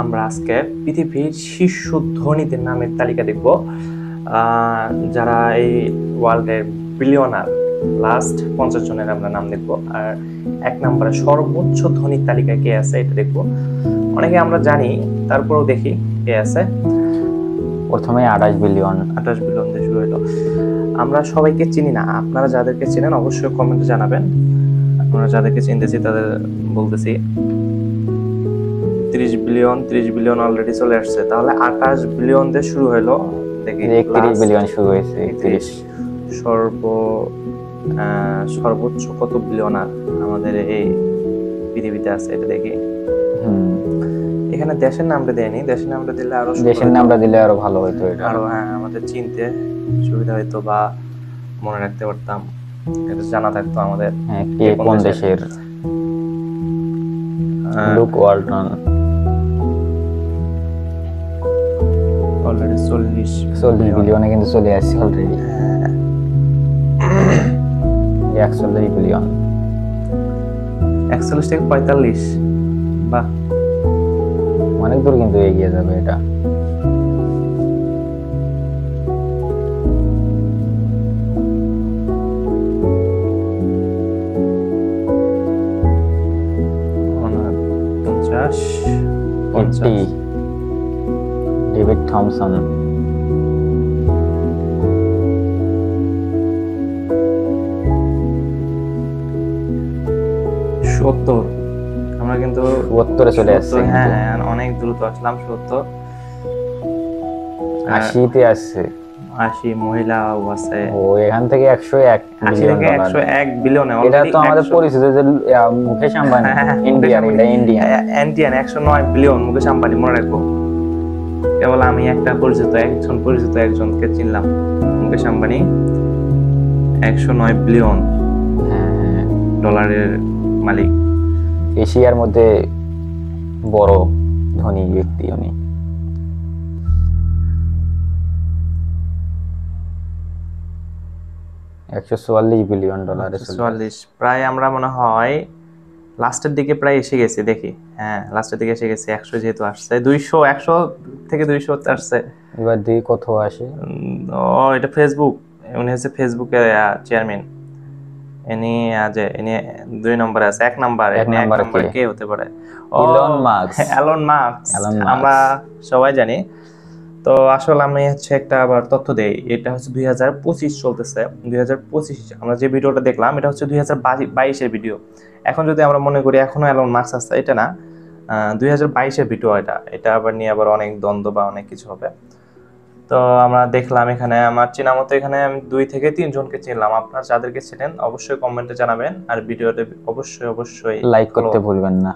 আমরা আজকে পৃথিবীর শীর্ষ ধনীদের নামের তালিকা দেখব, যারা এই ওয়ার্ল্ডের বিলিয়নার। লাস্ট 50 জনের আমরা নাম দেখব। আর 1 নম্বরে সর্বোচ্চ ধনীর তালিকায় কে আছে এটা দেখব। অনেকে আমরা জানি, তারপরেও দেখি কে আছে। প্রথমে 28 বিলিয়ন দিয়ে শুরু হলো। আমরা সবাইকে চিনি না, আপনারা যাদেরকে চেনেন অবশ্যই কমেন্টে জানাবেন। আমরা যাদেরকে চিনতেছি তাদের বলতেছি। 30 বিলিয়ন অলরেডি চলে আসছে। তাহলে 28 বিলিয়ন দিয়ে শুরু হলো, দেখি 31 বিলিয়ন শুরু হয়েছে। 31 সর্বোচ্চ কত বিলিয়নার আমাদের এই পৃথিবীতে আছে এটা দেখি। এখানে দেশের নামটা দেয়নি, দেশের নামটা দিলে আরো ভালো হতো। এটা আরো আমাদের চিনতে সুবিধা হতো বা মনে রাখতে পারতাম, এটা জানা থাকতো আমাদের। কে কোন দেশের। লুক ওয়ালটন অলরেডি 40 বিলিয়নে কিন্তু চলে আসছে অলরেডি। 41 বিলিয়ন, 41 থেকে 45, বাহ, অনেক দূর কিন্তু এগিয়ে যাবে এটা। David Thomson, 70। আমরা কিন্তু 70 চলে আসছে। হ্যাঁ, অনেক দ্রুত আসলাম। 70, 80 তে আসছে। 80 মহিলাও আছে। ও, এখান থেকে 101 বিলিয়ন। এটা তো আমাদের পরিচিত যে মুকেশ আম্বানি, ইন্ডিয়ান 109 বিলিয়ন মুকেশ আম্বানি, মনে রাখবো। কেবল আমি একজন পরিচিত একজনকে চিনলাম, মুকেশ আম্বানি। 109 বিলিয়ন ডলারের মালিক। এশিয়ার মধ্যে বড় ধনী ব্যক্তি উনি। $144 বিলিয়ন। 144, প্রায় আমরা মনে হয় লাস্টের দিকে প্রায় এসে গেছি। দেখি, হ্যাঁ, লাস্টের দিকে এসে গেছি। 100 যেহেতু আসছে, 100 থেকে 200 আসছে। এবার দিকে কত আসে? এটা ফেসবুক। উনি হচ্ছে ফেসবুকের চেয়ারম্যান। ইনি 2 নম্বরে আছে। 1 নম্বরে কে হতে পারে? Elon Musk. আমরা সবাই জানি। তো আসলে আমি একটা আবার তথ্য দেই। এটা হচ্ছে 2025 চলতেছে। 2025 আমরা যে ভিডিওটা দেখলাম এটা হচ্ছে 2022 এর ভিডিও। এখন যদি আমরা মনে করি এখনো এলন মাস্ক আছে, এটা না, 2022 এর ভিডিও। এটা আবার নিয়ে আবার অনেক দ্বন্দ্ব বা অনেক কিছু হবে। তো আমরা দেখলাম এখানে আমার চেনা মতো এখানে আমি 2 থেকে 3 জনকে চিনলাম। আপনারা যাদেরকে চেনেন অবশ্যই কমেন্টে জানাবেন, আর ভিডিওটা অবশ্যই লাইক করতে ভুলবেন না।